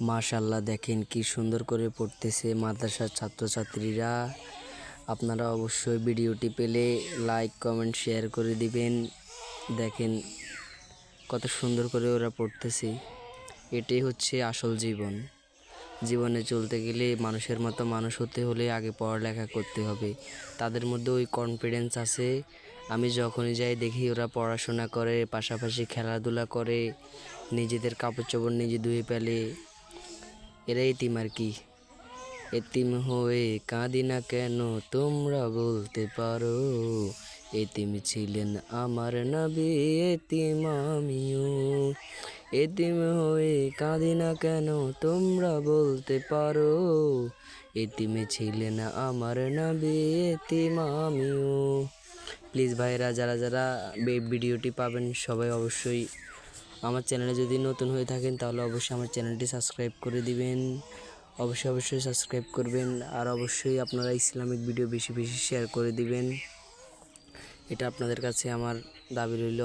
মাশাআল্লাহ, দেখেন কি সুন্দর করে পড়তেছে মাদ্রাসার ছাত্রছাত্রীরা। আপনারা অবশ্যই ভিডিওটি পেলে লাইক কমেন্ট শেয়ার করে দিবেন। দেখেন কত সুন্দর করে ওরা পড়তেছে। এটাই হচ্ছে আসল জীবন। জীবনে চলতে গেলে মানুষের মতো মানুষ হতে হলে আগে পড়ালেখা করতে হবে। তাদের মধ্যে ওই কনফিডেন্স আছে। আমি যখনই যাই দেখি ওরা পড়াশোনা করে, পাশাপাশি খেলাধুলা করে, নিজেদের কাপড় চোপড় নিজে ধুয়ে ফেলে। এরা এতিম আর কি। এতিম হয়ে কাঁদি না কেন তোমরা বলতে পারো, এতিম ছিলেন আমার নবী, এতিম আমিও। এতিম হয়ে কাঁদি না কেন তোমরা বলতে পারো, এতিম ছিলেন আমার নবী, এতিম আমিও। প্লিজ ভাইরা, যারা যারা ভিডিওটি পাবেন সবাই অবশ্যই আমার চ্যানেলে যদি নতুন হয়ে থাকেন তাহলে অবশ্যই আমার চ্যানেলটি সাবস্ক্রাইব করে দিবেন। অবশ্যই সাবস্ক্রাইব করবেন। আর অবশ্যই আপনারা ইসলামিক ভিডিও বেশি বেশি শেয়ার করে দিবেন। এটা আপনাদের কাছে আমার দাবি রইল।